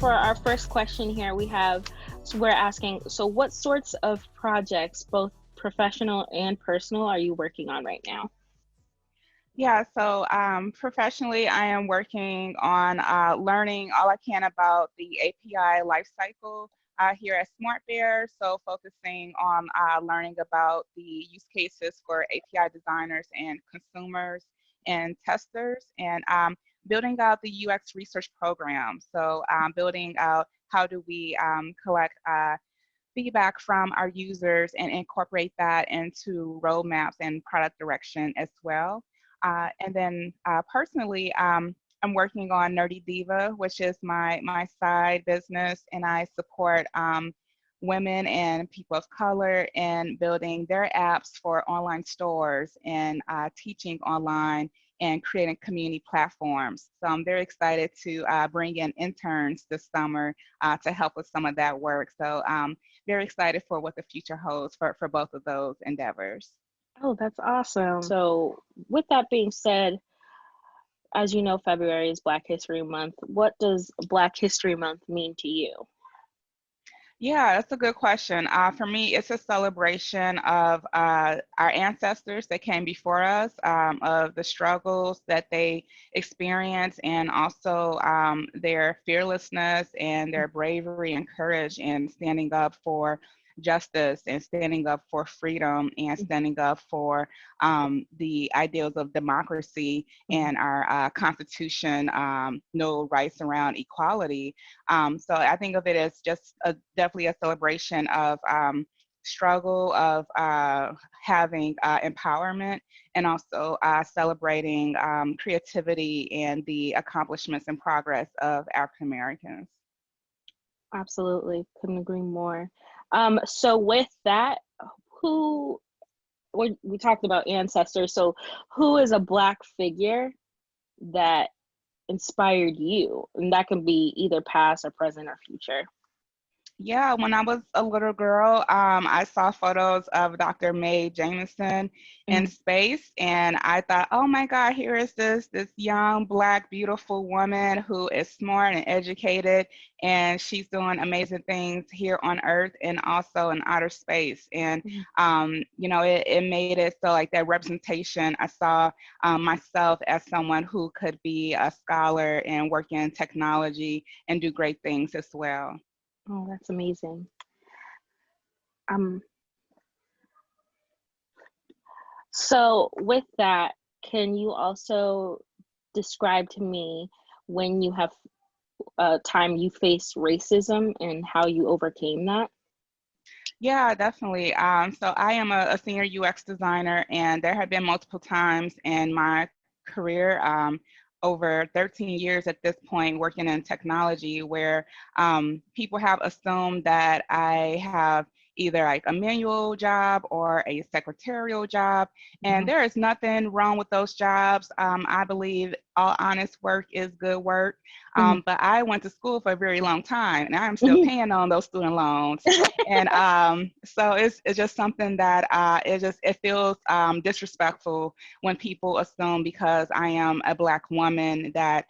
for our first question here, we're asking, so what sorts of projects, both professional and personal, are you working on right now? Yeah, so professionally, I am working on learning all I can about the API lifecycle here at SmartBear. So focusing on learning about the use cases for API designers and consumers and testers, and building out the UX research program. So building out how do we collect feedback from our users and incorporate that into roadmaps and product direction as well. And then personally, I'm working on Nerdy Diva, which is my side business, and I support women and people of color in building their apps for online stores and teaching online and creating community platforms. So I'm very excited to bring in interns this summer to help with some of that work. So very excited for what the future holds for both of those endeavors. Oh, that's awesome. So, with that being said, as you know, February is Black History Month. What does Black History Month mean to you? Yeah, that's a good question. For me, it's a celebration of our ancestors that came before us, of the struggles that they experienced, and also their fearlessness and their bravery and courage in standing up for justice and standing up for freedom and standing up for the ideals of democracy and our Constitution, no rights around equality. So I think of it as just definitely a celebration of struggle, of having empowerment, and also celebrating creativity and the accomplishments and progress of African Americans. Absolutely, couldn't agree more. So with that, who we talked about ancestors. So who is a Black figure that inspired you? And that can be either past or present or future. Yeah, when I was a little girl, I saw photos of Dr. Mae Jameson in space, and I thought, oh my God, here is this young, Black, beautiful woman who is smart and educated, and she's doing amazing things here on Earth and also in outer space. And it made it so like that representation. I saw myself as someone who could be a scholar and work in technology and do great things as well. Oh, that's amazing. Um, so with that, can you also describe to me when you have time you faced racism and how you overcame that? Yeah, definitely. So I am a senior UX designer, and there have been multiple times in my career, over 13 years at this point, working in technology, where people have assumed that I have either like a manual job or a secretarial job, and there is nothing wrong with those jobs. I believe all honest work is good work, but I went to school for a very long time, and I'm still paying on those student loans. And so it's just something that it feels disrespectful when people assume because I am a Black woman that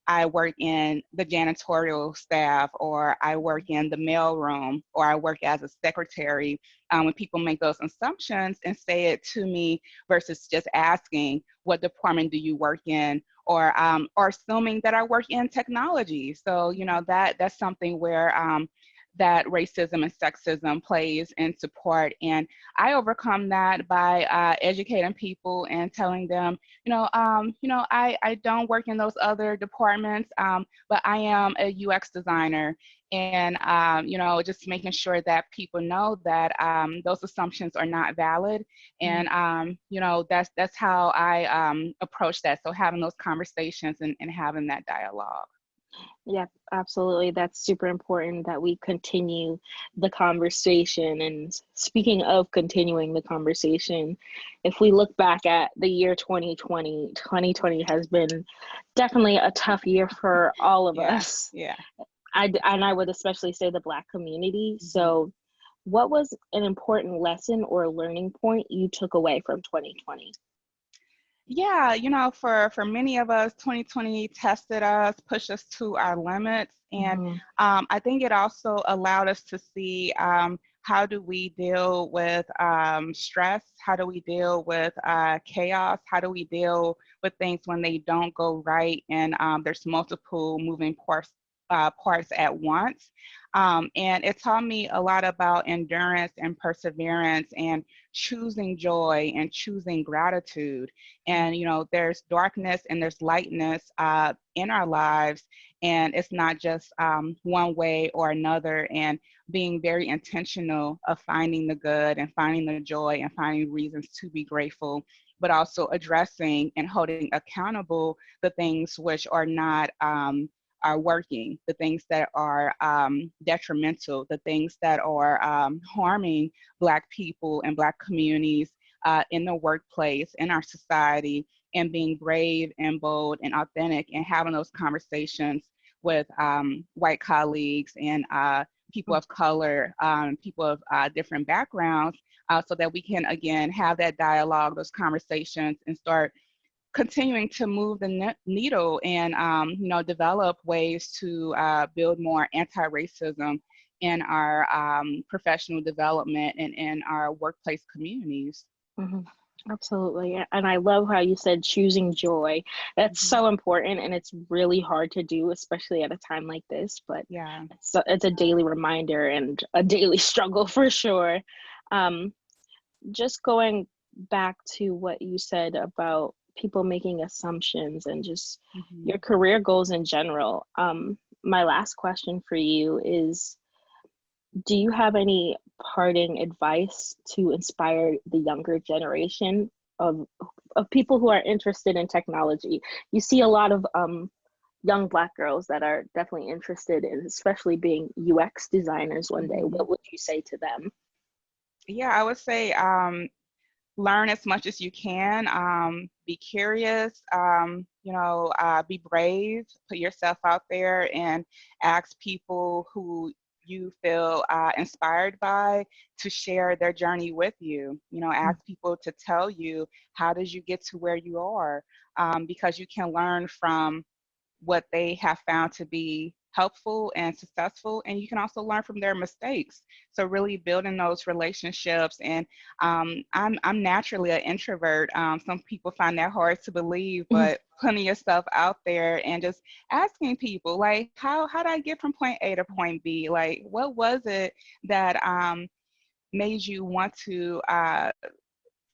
I work in the janitorial staff, or I work in the mail room, or I work as a secretary. When people make those assumptions and say it to me versus just asking, what department do you work in? Or assuming that I work in technology. So, that's something where that racism and sexism plays into part. And I overcome that by educating people and telling them, I don't work in those other departments, but I am a UX designer. And, just making sure that people know that those assumptions are not valid. And, that's how I approach that. So having those conversations and having that dialogue. Yeah, absolutely. That's super important that we continue the conversation. And speaking of continuing the conversation, if we look back at the year 2020, 2020 has been definitely a tough year for all of us. Yeah. And I would especially say the Black community. So what was an important lesson or learning point you took away from 2020? Yeah, for many of us, 2020 tested us, pushed us to our limits, and Hmm. I think it also allowed us to see how do we deal with stress, how do we deal with chaos, how do we deal with things when they don't go right, and there's multiple moving parts at once. And it taught me a lot about endurance and perseverance and choosing joy and choosing gratitude. And there's darkness and there's lightness in our lives, and it's not just one way or another, and being very intentional of finding the good and finding the joy and finding reasons to be grateful, but also addressing and holding accountable the things which are not are working, the things that are detrimental, the things that are harming Black people and Black communities in the workplace, in our society, and being brave and bold and authentic and having those conversations with white colleagues and people of color, people of different backgrounds, so that we can, again, have that dialogue, those conversations, and start continuing to move the needle and develop ways to build more anti-racism in our professional development and in our workplace communities. Hmm. Absolutely. And I love how you said choosing joy. That's Mhm. so important, and it's really hard to do, especially at a time like this. But Yeah. it's a daily reminder and a daily struggle for sure. Um, just going back to what you said about people making assumptions and just Mhm. your career goals in general. My last question for you is, do you have any parting advice to inspire the younger generation of people who are interested in technology? You see a lot of young Black girls that are definitely interested in, especially being UX designers one day. Mhm. What would you say to them? Yeah, I would say learn as much as you can. Be curious. Be brave. Put yourself out there and ask people who you feel inspired by to share their journey with you. Ask people to tell you, how did you get to where you are? Because you can learn from what they have found to be helpful and successful, and you can also learn from their mistakes. So really building those relationships. And I'm naturally an introvert. Some people find that hard to believe, but putting yourself out there and just asking people, like, how did I get from point A to point B? Like, what was it that made you want to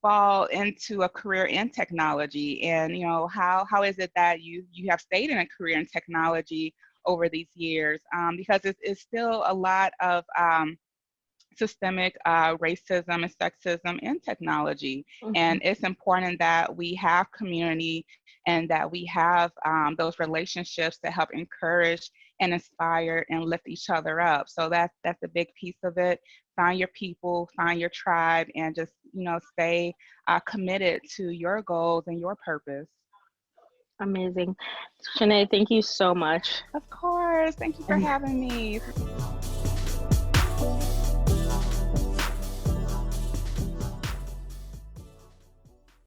fall into a career in technology? And how is it that you have stayed in a career in technology over these years? Because it's still a lot of systemic racism and sexism in technology. Mhm. And it's important that we have community and that we have those relationships that help encourage and inspire and lift each other up. So that's a big piece of it. Find your people, find your tribe, and just stay committed to your goals and your purpose. Amazing. Shanae, thank you so much. Of course. Thank you for And having me.